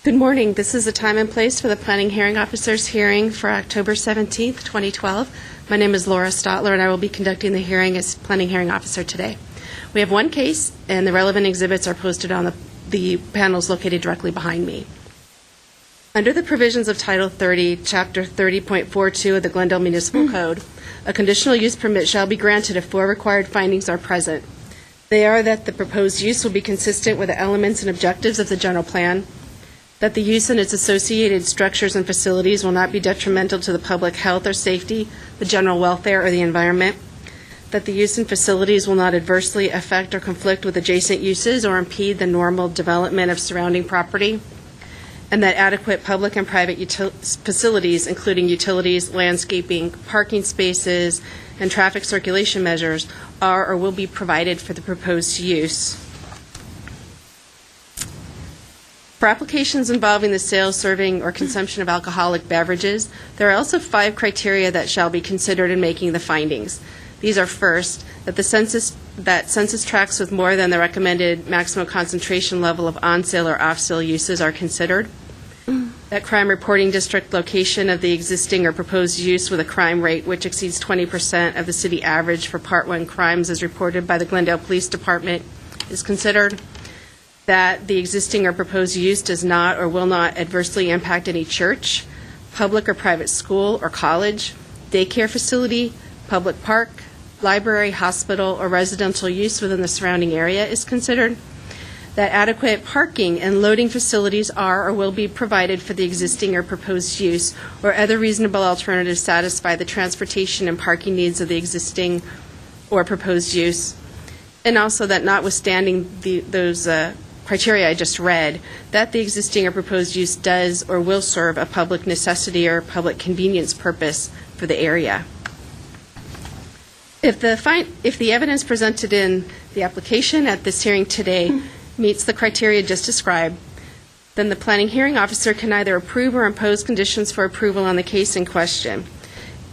Good morning. This is the time and place for the Planning Hearing Officer's hearing for October 17th, 2012. My name is Laura Stotler, and I will be conducting the hearing as Planning Hearing Officer today. We have one case, and the relevant exhibits are posted on the panels located directly behind me. Under the provisions of Title 30, Chapter 30.42 of the Glendale Municipal Code, a conditional use permit shall be granted if four required findings are present. They are that the proposed use will be consistent with the elements and objectives of the general plan, that the use and its associated structures and facilities will not be detrimental to the public health or safety, the general welfare, or the environment, that the use and facilities will not adversely affect or conflict with adjacent uses or impede the normal development of surrounding property, and that adequate public and private facilities, including utilities, landscaping, parking spaces, and traffic circulation measures, are or will be provided for the proposed use. For applications involving the sale, serving, or consumption of alcoholic beverages, there are also 5 criteria that shall be considered in making the findings. These are: first, that census tracts with more than the recommended maximum concentration level of on-sale or off-sale uses are considered, that crime reporting district location of the existing or proposed use with a crime rate which exceeds 20% of the city average for Part 1 crimes as reported by the Glendale Police Department is considered, that the existing or proposed use does not or will not adversely impact any church, public or private school or college, daycare facility, public park, library, hospital, or residential use within the surrounding area is considered, that adequate parking and loading facilities are or will be provided for the existing or proposed use, or other reasonable alternatives satisfy the transportation and parking needs of the existing or proposed use, and also that notwithstanding those criteria I just read, that the existing or proposed use does or will serve a public necessity or public convenience purpose for the area. If the evidence presented in the application at this hearing today meets the criteria just described, then the Planning Hearing Officer can either approve or impose conditions for approval on the case in question.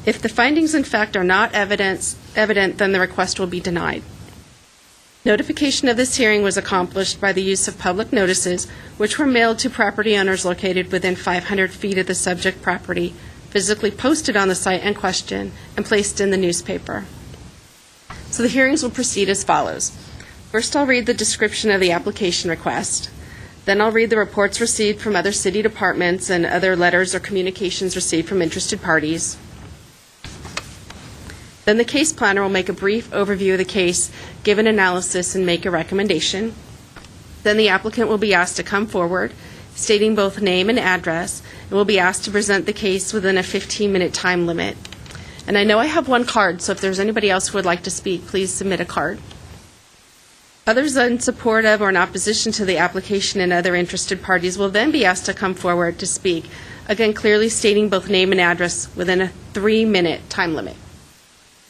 If the findings in fact are not evident, then the request will be denied. Notification of this hearing was accomplished by the use of public notices, which were mailed to property owners located within 500 feet of the subject property, physically posted on the site in question, and placed in the newspaper. So the hearings will proceed as follows. First, I'll read the description of the application request. Then I'll read the reports received from other city departments and other letters or communications received from interested parties. Then the case planner will make a brief overview of the case, give an analysis, and make a recommendation. Then the applicant will be asked to come forward, stating both name and address, and will be asked to present the case within a 15-minute time limit. And I know I have one card, so if there's anybody else who would like to speak, please submit a card. Others in support of or in opposition to the application and other interested parties will then be asked to come forward to speak, again clearly stating both name and address within a 3-minute time limit.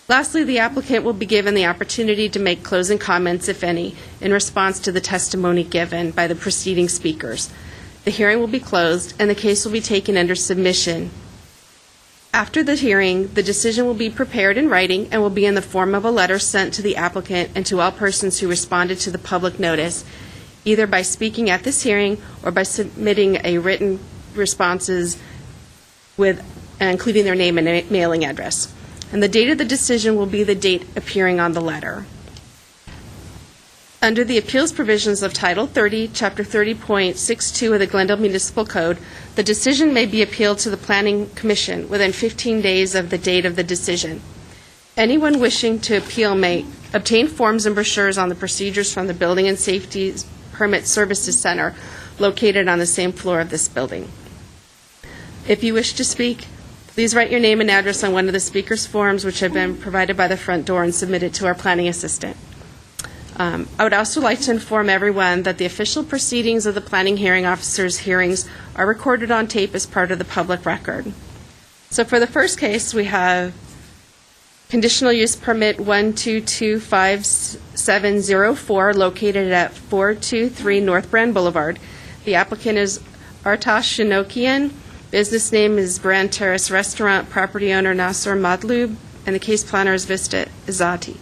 Lastly, the applicant will be given the opportunity to make closing comments, if any, in response to the testimony given by the preceding speakers. The hearing will be closed and the case will be taken under submission. After the hearing, the decision will be prepared in writing and will be in the form of a letter sent to the applicant and to all persons who responded to the public notice, either by speaking at this hearing or by submitting a written responses with including their name and mailing address. And the date of the decision will be the date appearing on the letter. Under the appeals provisions of Title 30, Chapter 30.62 of the Glendale Municipal Code, the decision may be appealed to the Planning Commission within 15 days of the date of the decision. Anyone wishing to appeal may obtain forms and brochures on the procedures from the Building and Safety Permit Services Center located on the same floor of this building. If you wish to speak, please write your name and address on one of the speaker's forms which have been provided by the front door and submitted to our planning assistant. I would also like to inform everyone that the official proceedings of the Planning Hearing Officer's hearings are recorded on tape as part of the public record. So for the first case, we have Conditional Use Permit 1225704 located at 423 North Brand Boulevard. The applicant is Artash Shinokian. Business name is Brand Terrace Restaurant. Property owner Nasser Madlub. And the case planner is Vista Izati.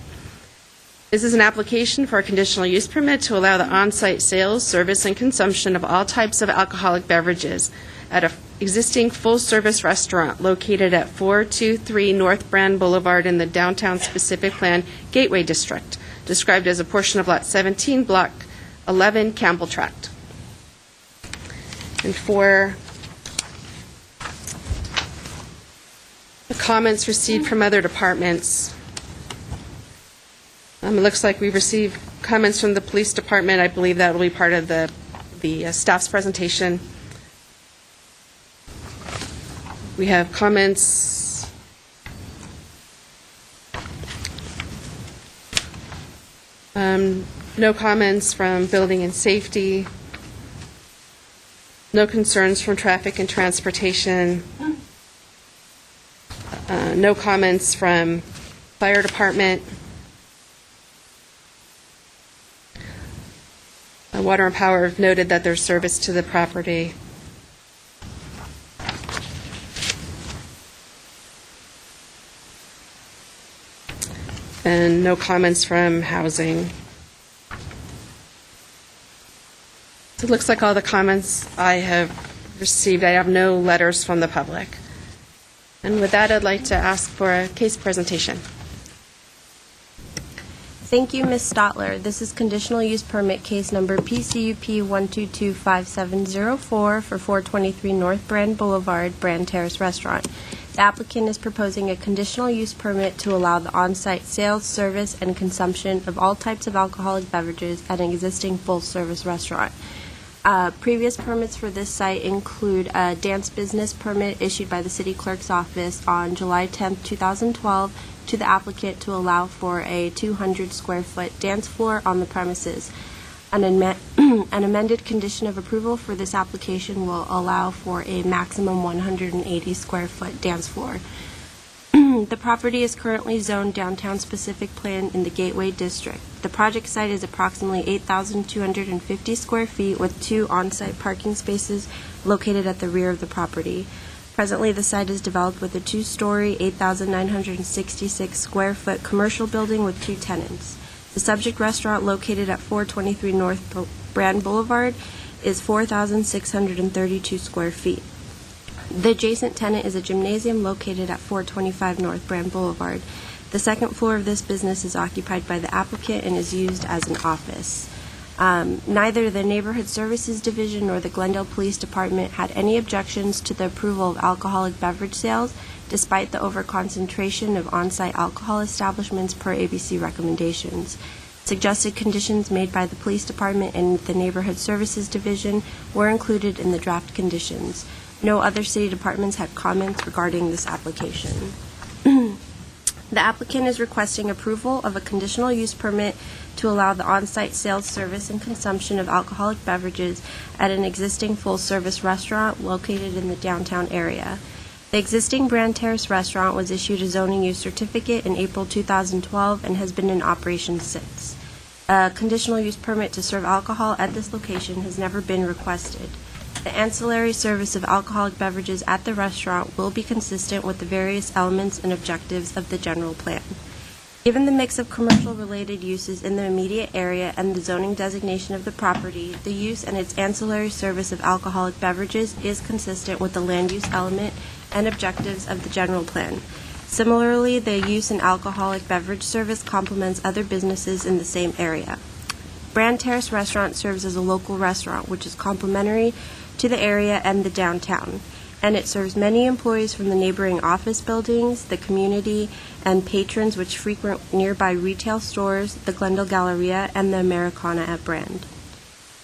This is an application for a conditional use permit to allow the on-site sales, service, and consumption of all types of alcoholic beverages at an existing full-service restaurant located at 423 North Brand Boulevard in the downtown specific plan Gateway District, described as a portion of Lot 17, Block 11, Campbell Tract. And for the comments received from other departments, it looks like we've received comments from the police department. I believe that will be part of the staff's presentation. We have comments no comments from building and safety, no concerns from traffic and transportation, no comments from fire department. Water and Power noted that there's service to the property. And no comments from housing. So it looks like all the comments I have received. I have no letters from the public. And with that, I'd like to ask for a case presentation. Thank you, Ms. Stotler. This is conditional use permit case number PCUP 1225704 for 423 North Brand Boulevard, Brand Terrace Restaurant. The applicant is proposing a conditional use permit to allow the on-site sales, service, and consumption of all types of alcoholic beverages at an existing full-service restaurant. Previous permits for this site include a dance business permit issued by the City Clerk's Office on July 10, 2012, to the applicant to allow for a 200-square-foot dance floor on the premises. An amended condition of approval for this application will allow for a maximum 180-square-foot dance floor. The property is currently zoned downtown specific plan in the Gateway District. The project site is approximately 8,250 square feet with 2 on-site parking spaces located at the rear of the property. Presently, the site is developed with a 2-story, 8,966 square foot commercial building with 2 tenants. The subject restaurant, located at 423 North Brand Boulevard, is 4,632 square feet. The adjacent tenant is a gymnasium located at 425 North Brand Boulevard. The second floor of this business is occupied by the applicant and is used as an office. Neither the Neighborhood Services Division nor the Glendale Police Department had any objections to the approval of alcoholic beverage sales, despite the overconcentration of on-site alcohol establishments per ABC recommendations. Suggested conditions made by the Police Department and the Neighborhood Services Division were included in the draft conditions. No other city departments had comments regarding this application. The applicant is requesting approval of a conditional use permit to allow the on-site sales, service, and consumption of alcoholic beverages at an existing full-service restaurant located in the downtown area. The existing Brand Terrace restaurant was issued a zoning use certificate in April 2012 and has been in operation since. A conditional use permit to serve alcohol at this location has never been requested. The ancillary service of alcoholic beverages at the restaurant will be consistent with the various elements and objectives of the general plan. Given the mix of commercial-related uses in the immediate area and the zoning designation of the property, the use and its ancillary service of alcoholic beverages is consistent with the land use element and objectives of the general plan. Similarly, the use and alcoholic beverage service complements other businesses in the same area. Brand Terrace Restaurant serves as a local restaurant, which is complementary to the area and the downtown, and it serves many employees from the neighboring office buildings, the community, and patrons which frequent nearby retail stores, the Glendale Galleria, and the Americana at Brand.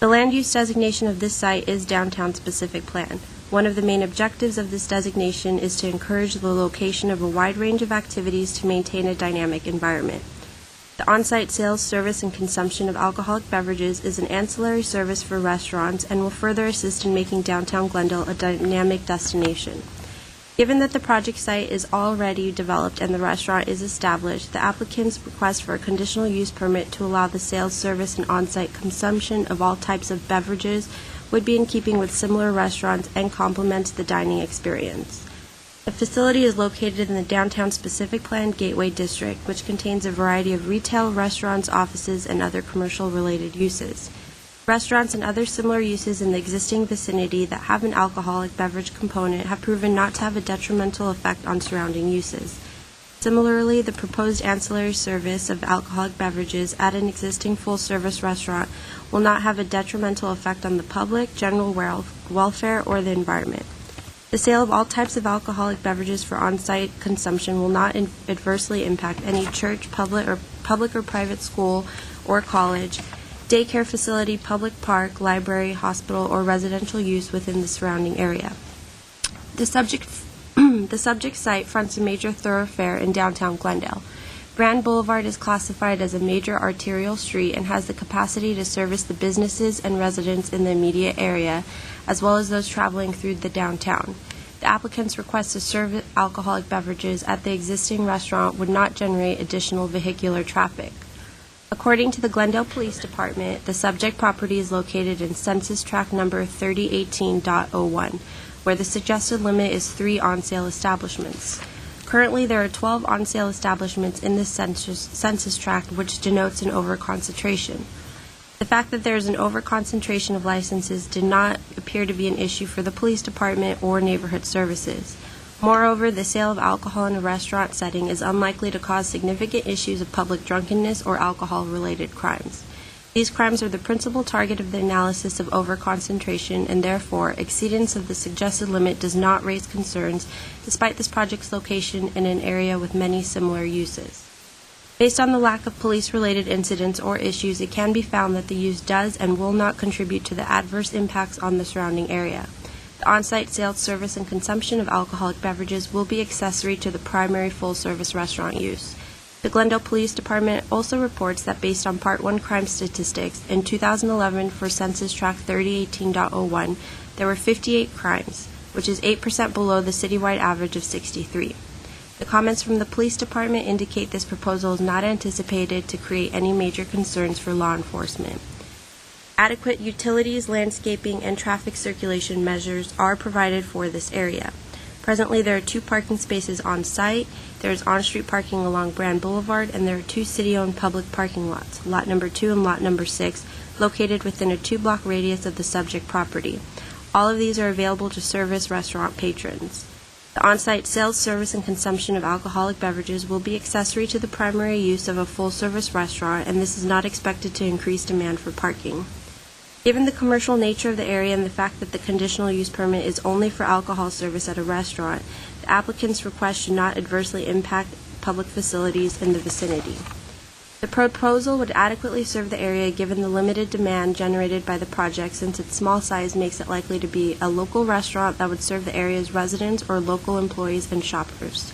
The land use designation of this site is downtown specific plan. One of the main objectives of this designation is to encourage the location of a wide range of activities to maintain a dynamic environment. The on-site sales, service, and consumption of alcoholic beverages is an ancillary service for restaurants and will further assist in making downtown Glendale a dynamic destination. Given that the project site is already developed and the restaurant is established, the applicant's request for a conditional use permit to allow the sales, service, and on-site consumption of all types of beverages would be in keeping with similar restaurants and complements the dining experience. The facility is located in the downtown Specific Plan Gateway District, which contains a variety of retail, restaurants, offices, and other commercial-related uses. Restaurants and other similar uses in the existing vicinity that have an alcoholic beverage component have proven not to have a detrimental effect on surrounding uses. Similarly, the proposed ancillary service of alcoholic beverages at an existing full-service restaurant will not have a detrimental effect on the public, general welfare, or the environment. The sale of all types of alcoholic beverages for on-site consumption will not adversely impact any church, public or private school or college, daycare facility, public park, library, hospital, or residential use within the surrounding area. The subject site fronts a major thoroughfare in downtown Glendale. Grand Boulevard is classified as a major arterial street and has the capacity to service the businesses and residents in the immediate area, as well as those traveling through the downtown. The applicant's request to serve alcoholic beverages at the existing restaurant would not generate additional vehicular traffic. According to the Glendale Police Department, the subject property is located in Census Tract number 3018.01, where the suggested limit is 3 on-sale establishments. Currently, there are 12 on-sale establishments in this census tract, which denotes an overconcentration. The fact that there is an overconcentration of licenses did not appear to be an issue for the police department or neighborhood services. Moreover, the sale of alcohol in a restaurant setting is unlikely to cause significant issues of public drunkenness or alcohol-related crimes. These crimes are the principal target of the analysis of overconcentration, and therefore, exceedance of the suggested limit does not raise concerns, despite this project's location in an area with many similar uses. Based on the lack of police-related incidents or issues, it can be found that the use does and will not contribute to the adverse impacts on the surrounding area. The on-site sales, service, and consumption of alcoholic beverages will be accessory to the primary full-service restaurant use. The Glendale Police Department also reports that based on Part 1 crime statistics, in 2011 for Census Tract 3018.01, there were 58 crimes, which is 8% below the citywide average of 63. The comments from the Police Department indicate this proposal is not anticipated to create any major concerns for law enforcement. Adequate utilities, landscaping, and traffic circulation measures are provided for this area. Presently, there are 2 parking spaces on site. There is on-street parking along Brand Boulevard, and there are 2 city-owned public parking lots, Lot Number 2 and Lot Number 6, located within a 2-block radius of the subject property. All of these are available to service restaurant patrons. The on-site sales, service, and consumption of alcoholic beverages will be accessory to the primary use of a full-service restaurant, and this is not expected to increase demand for parking. Given the commercial nature of the area and the fact that the conditional use permit is only for alcohol service at a restaurant, the applicant's request should not adversely impact public facilities in the vicinity. The proposal would adequately serve the area given the limited demand generated by the project, since its small size makes it likely to be a local restaurant that would serve the area's residents or local employees and shoppers.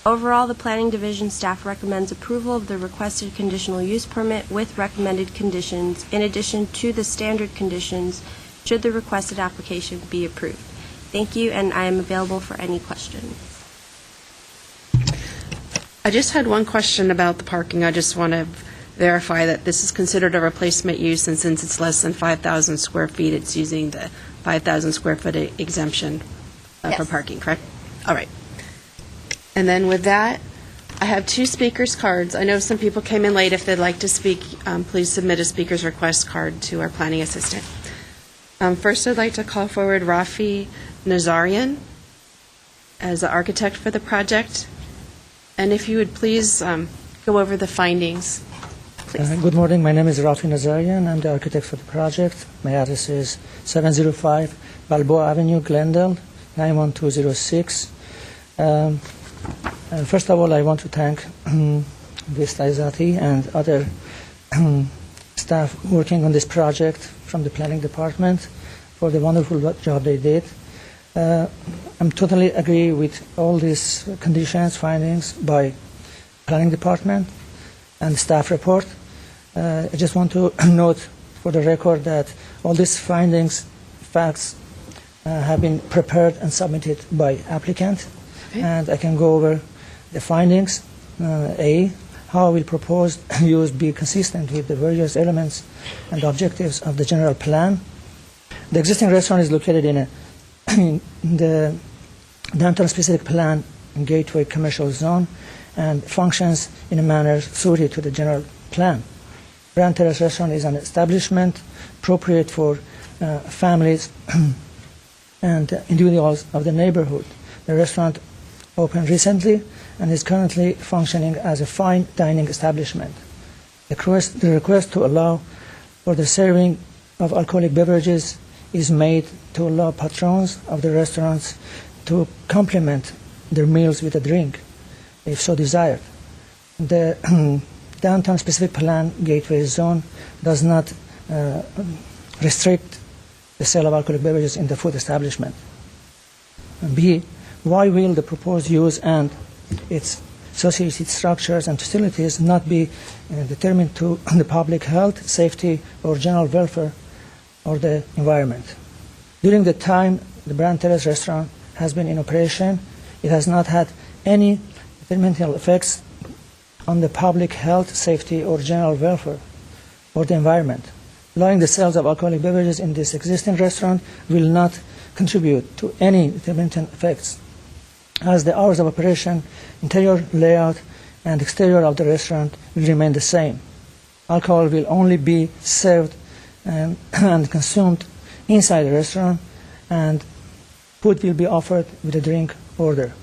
Overall, the Planning Division staff recommends approval of the requested conditional use permit with recommended conditions, in addition to the standard conditions, should the requested application be approved. Thank you, and I am available for any questions. I just had one question about the parking. I just want to verify that this is considered a replacement use, and since it's less than 5,000 square feet, it's using the 5,000 square foot exemption for Yes. parking, correct? All right. And then with that, I have 2 speakers' cards. I know some people came in late. If they'd like to speak, please submit a speaker's request card to our planning assistant. First, I'd like to call forward Rafi Nazarian as the architect for the project. And if you would please go over the findings, please. Good morning. My name is Rafi Nazarian. I'm the architect for the project. My address is 705 Balboa Avenue, Glendale, 91206. First of all, I want to thank Vista Izati and other staff working on this project from the planning department for the wonderful job they did. I'm totally agree with all these conditions, findings by planning department and staff report. I just want to note for the record that all these findings, facts, have been prepared and submitted by applicant. Okay. And I can go over the findings. A, how will proposed use be consistent with the various elements and objectives of the general plan? The existing restaurant is located in the downtown-specific plan gateway commercial zone and functions in a manner suited to the general plan. Grand Terrace Restaurant is an establishment appropriate for families and individuals of the neighborhood. The restaurant opened recently and is currently functioning as a fine dining establishment. The request to allow for the serving of alcoholic beverages is made to allow patrons of the restaurants to complement their meals with a drink, if so desired. The downtown specific plan gateway zone does not restrict the sale of alcoholic beverages in the food establishment. B, why will the proposed use and its associated structures and facilities not be determined to the public health, safety, or general welfare or the environment? During the time the Grand Terrace Restaurant has been in operation, it has not had any detrimental effects on the public health, safety, or general welfare or the environment. Allowing the sales of alcoholic beverages in this existing restaurant will not contribute to any detrimental effects, as the hours of operation, interior layout, and exterior of the restaurant will remain the same. Alcohol will only be served and consumed inside the restaurant, and food will be offered with a drink order.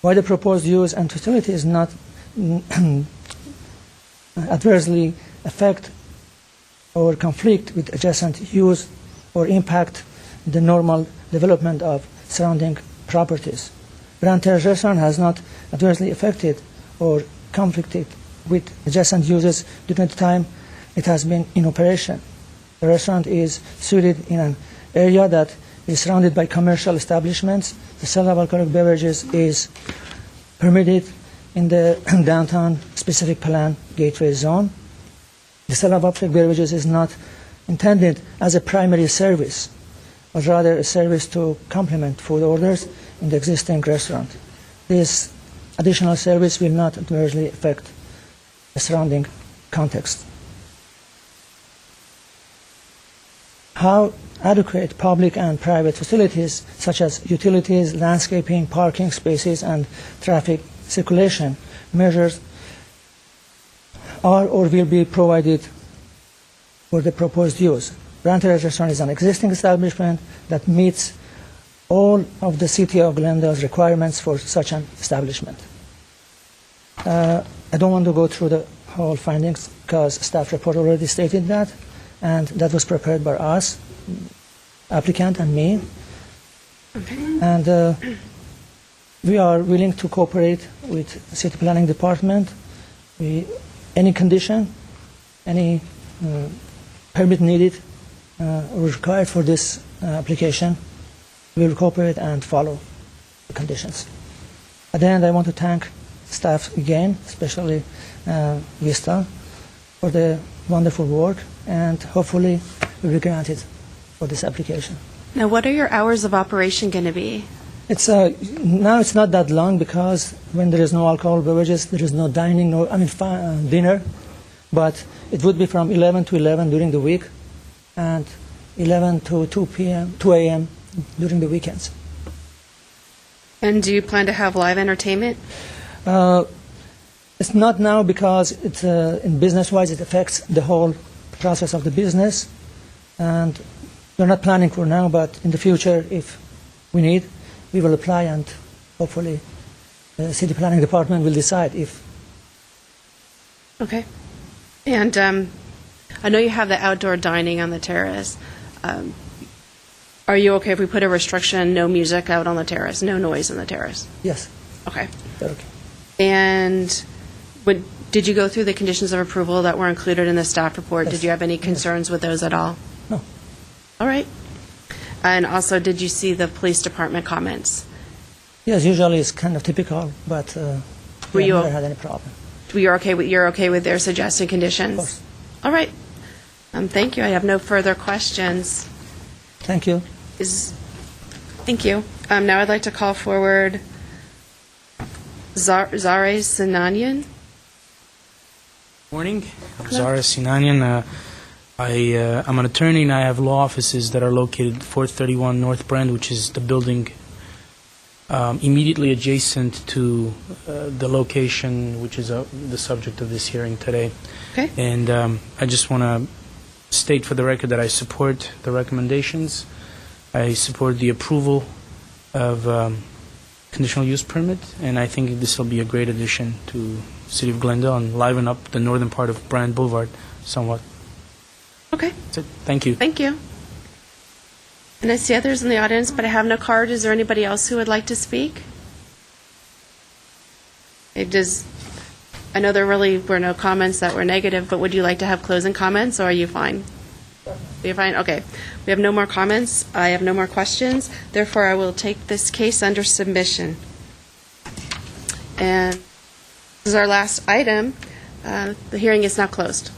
Why the proposed use and facility is not adversely affect or conflict with adjacent use or impact the normal development of surrounding properties. Grand Terrace Restaurant has not adversely affected or conflicted with adjacent uses during the time it has been in operation. The restaurant is situated in an area that is surrounded by commercial establishments. The sale of alcoholic beverages is permitted in the downtown specific plan gateway zone. The sale of alcoholic beverages is not intended as a primary service, but rather a service to complement food orders in the existing restaurant. This additional service will not adversely affect the surrounding context. How adequate public and private facilities such as utilities, landscaping, parking spaces, and traffic circulation measures are or will be provided for the proposed use. Grand Terrace Restaurant is an existing establishment that meets all of the City of Glendale's requirements for such an establishment. I don't want to go through the whole findings because staff report already stated that, and that was prepared by us, applicant and me. Okay. And we are willing to cooperate with City Planning Department. Any condition, any permit needed or required for this application, we will cooperate and follow the conditions. At the end, I want to thank staff again, especially Vista, for the wonderful work, and hopefully we will grant it for this application. Now, what are your hours of operation going to be? It's now it's not that long because when there is no alcohol beverages, there is no dining, dinner, but it would be from 11 to 11 during the week, and 11 to 2 a.m. during the weekends. And do you plan to have live entertainment? It's not now because it's in business-wise it affects the whole process of the business, and we're not planning for now. But in the future, if we need, we will apply, and hopefully, the City Planning Department will decide if. Okay. And I know you have the outdoor dining on the terrace. Are you okay if we put a restriction, no music out on the terrace, no noise on the terrace? Yes. Okay. Okay. And did you go through the conditions of approval that were included in the staff report? Yes. Did you have any concerns with those at all? No. All right. And also, did you see the police department comments? Yes, usually it's kind of typical, but we have never had any problem. You're okay with their suggested conditions? Of course. All right. Thank you. I have no further questions. Thank you. Thank you. Now I'd like to call forward Zare Sinanian. Morning. I'm Zara Sinanian. I'm an attorney, and I have law offices that are located at 431 North Brand, which is the building immediately adjacent to the location which is the subject of this hearing today. Okay. And I just want to state for the record that I support the recommendations. I support the approval of conditional use permit, and I think this will be a great addition to City of Glendale and liven up the northern part of Brand Boulevard somewhat. Okay. That's it. Thank you. Thank you. And I see others in the audience, but I have no card. Is there anybody else who would like to speak? I know there really were no comments that were negative, but would you like to have closing comments, or are you fine? You're fine? Okay. We have no more comments. I have no more questions. Therefore, I will take this case under submission. And this is our last item. The hearing is now closed.